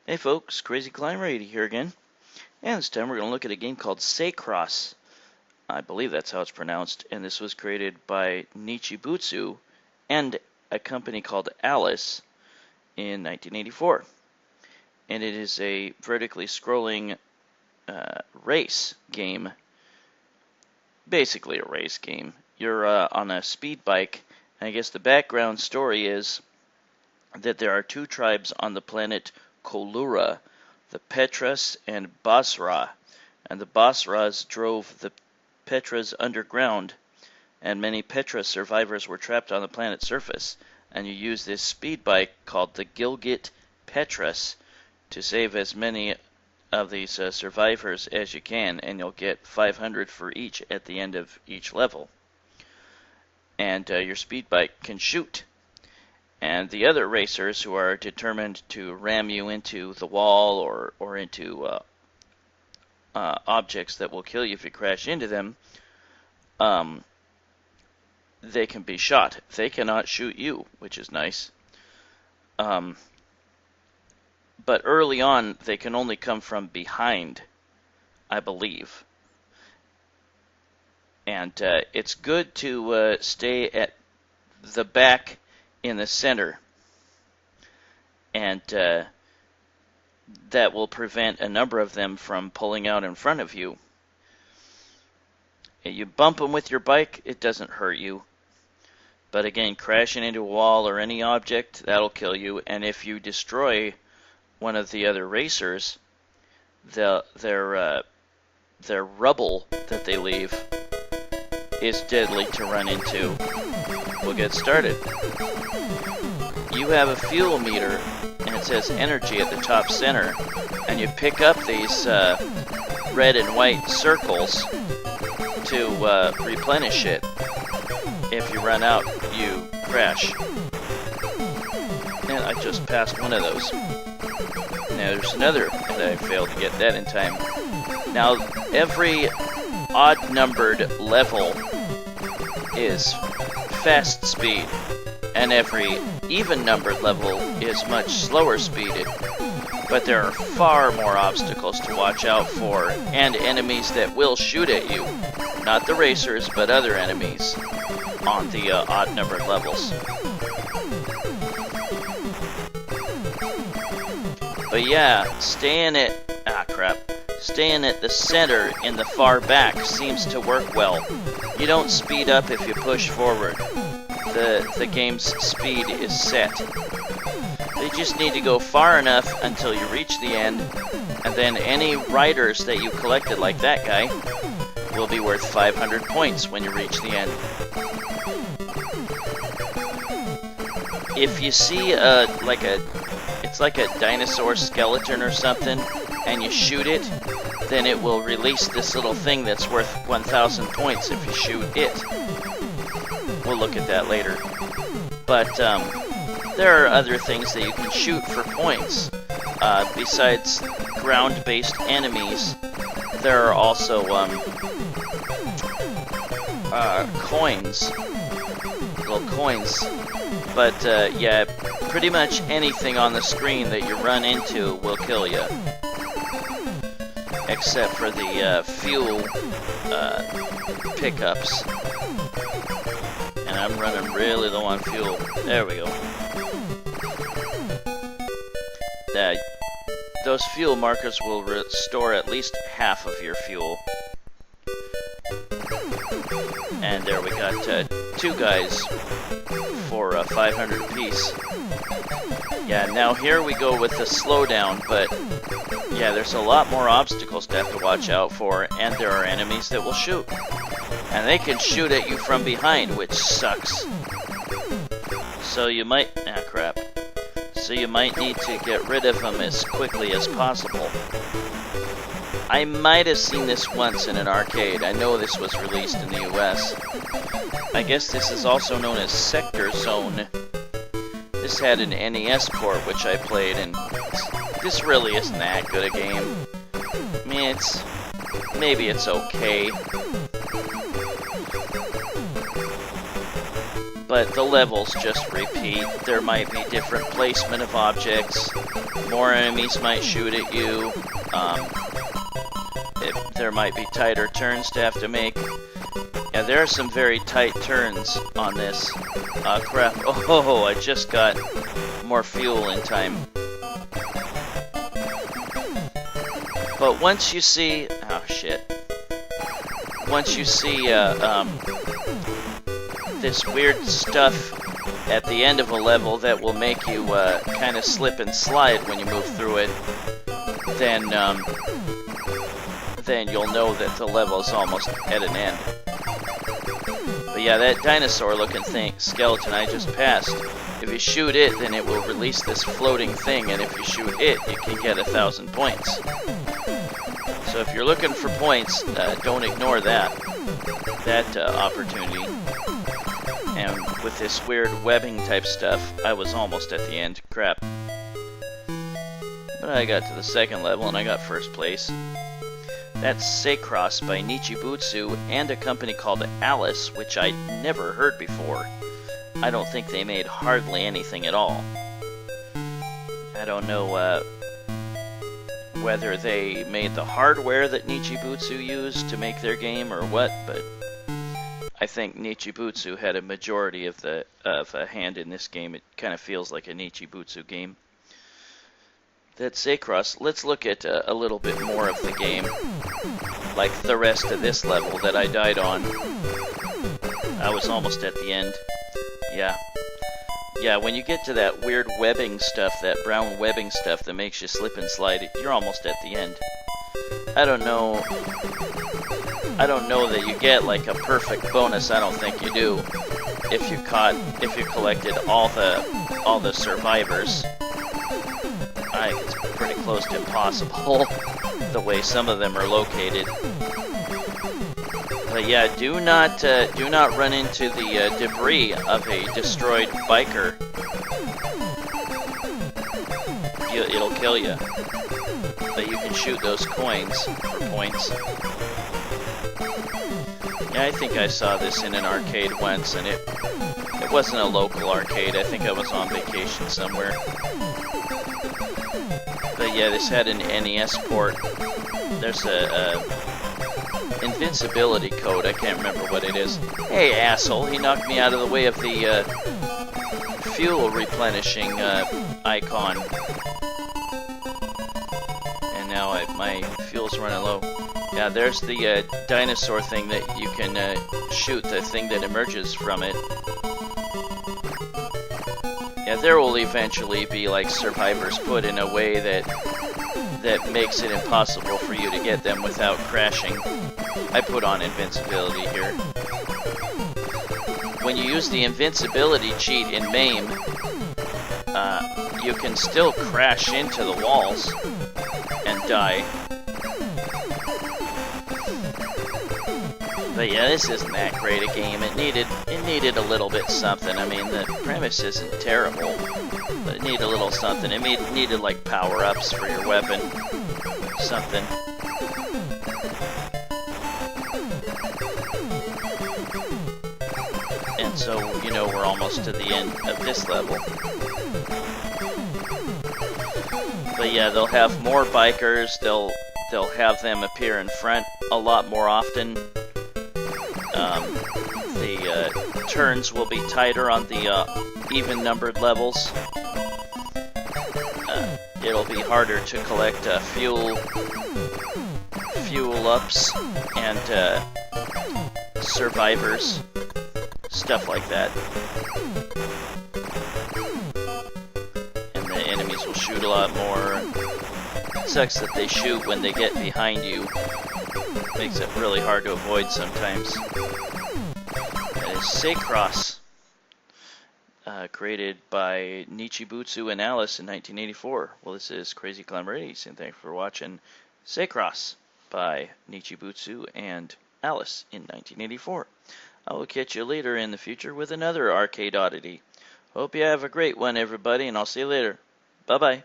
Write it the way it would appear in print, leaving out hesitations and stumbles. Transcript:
Hey folks, Crazy Climber 80 here again, and this time we're going to look at a game called Seicross. I believe that's how it's pronounced, and this was created by Nichibutsu and a company called Alice in 1984. And it is a vertically scrolling race game, basically a race game. You're on a speed bike, and I guess the background story is that there are two tribes on the planet Colura, the Petras and Basrah, and the Basrahs drove the Petras underground, and many Petra survivors were trapped on the planet's surface, and you use this speed bike called the Gilgit Petras to save as many of these survivors as you can, and you'll get 500 for each at the end of each level. And your speed bike can shoot. And the other racers who are determined to ram you into the wall or into objects that will kill you if you crash into them, they can be shot. They cannot shoot you, which is nice. But early on, they can only come from behind, I believe. And it's good to stay at the back in the center, and that will prevent a number of them from pulling out in front of you. You bump them with your bike, it doesn't hurt you, but again, crashing into a wall or any object, that'll kill you. And if you destroy one of the other racers, their rubble that they leave is deadly to run into. We'll get started. You have a fuel meter, and it says energy at the top center, and you pick up these red and white circles to replenish it. If you run out, you crash. And I just passed one of those. Now there's another, and I failed to get that in time. Now every odd-numbered level is fast speed, and every even-numbered level is much slower speeded. But there are far more obstacles to watch out for, and enemies that will shoot at you. Not the racers, but other enemies on the odd-numbered levels. But yeah, staying at the center in the far back seems to work well. You don't speed up if you push forward. The game's speed is set. You just need to go far enough until you reach the end, and then any riders that you collected, like that guy, will be worth 500 points when you reach the end. If you see it's like a dinosaur skeleton or something, and you shoot it, then it will release this little thing that's worth 1,000 points if you shoot it. We'll look at that later. But there are other things that you can shoot for points. Besides ground-based enemies, there are also coins. Little coins. But yeah, pretty much anything on the screen that you run into will kill you. Except for the fuel pickups. And I'm running really low on fuel. There we go. Those fuel markers will restore at least half of your fuel. And there we got two guys for 500 apiece. Yeah, now here we go with the slowdown, but yeah, there's a lot more obstacles to have to watch out for, and there are enemies that will shoot. And they can shoot at you from behind, which sucks. So you might... So you might need to get rid of them as quickly as possible. I might have seen this once in an arcade. I know this was released in the US. I guess this is also known as Sector Zone. This had an NES port which I played, and this really isn't that good a game. I mean, maybe it's okay. but the levels just repeat. There might be different placement of objects. More enemies might shoot at you. There might be tighter turns to have to make. Yeah, there are some very tight turns on this. Crap. Oh, I just got more fuel in time. But once you see... Oh, shit. Once you see this weird stuff at the end of a level that will make you kind of slip and slide when you move through it, then you'll know that the level is almost at an end. But yeah, that dinosaur-looking skeleton I just passed, if you shoot it, then it will release this floating thing, and if you shoot it, you can get 1,000 points. So if you're looking for points, don't ignore that opportunity. And with this weird webbing type stuff, I was almost at the end. Crap. But I got to the second level and I got first place. That's Seicross by Nichibutsu and a company called Alice, which I'd never heard before. I don't think they made hardly anything at all. I don't know whether they made the hardware that Nichibutsu used to make their game or what, but I think Nichibutsu had a majority of a hand in this game. It kind of feels like a Nichibutsu game. That's Seicross. Let's look at a little bit more of the game, like the rest of this level that I died on. I was almost at the end. Yeah, when you get to that weird webbing stuff, that brown webbing stuff that makes you slip and slide, you're almost at the end. I don't know that you get like a perfect bonus. I don't think you do. If you collected all the survivors. I think it's pretty close to impossible the way some of them are located. But yeah, do not run into the debris of a destroyed biker. It'll kill you. But you can shoot those coins for points. Yeah, I think I saw this in an arcade once, and it wasn't a local arcade. I think I was on vacation somewhere. But yeah, this had an NES port. There's a invincibility code. I can't remember what it is. Hey, asshole! He knocked me out of the way of the fuel replenishing icon. And now my fuel's running low. Yeah, there's the dinosaur thing that you can shoot, the thing that emerges from it. Yeah, there will eventually be like survivors put in a way that makes it impossible for you to get them without crashing. I put on invincibility here. When you use the invincibility cheat in MAME, you can still crash into the walls and die. But yeah, this isn't that great a game. It needed a little bit something. I mean, the premise isn't terrible, but it needed a little something. It needed like power-ups for your weapon, something. And so, you know, we're almost to the end of this level. But yeah, they'll have more bikers. They'll have them appear in front a lot more often. The turns will be tighter on the even-numbered levels. It'll be harder to collect fuel ups and survivors, stuff like that. And the enemies will shoot a lot more. It sucks that they shoot when they get behind you. Makes it really hard to avoid sometimes. That is Seicross, created by Nichibutsu and Alice in 1984. Well, this is Crazy Climber 80s, and thanks for watching Seicross by Nichibutsu and Alice in 1984. I will catch you later in the future with another arcade oddity. Hope you have a great one, everybody, and I'll see you later. Bye-bye.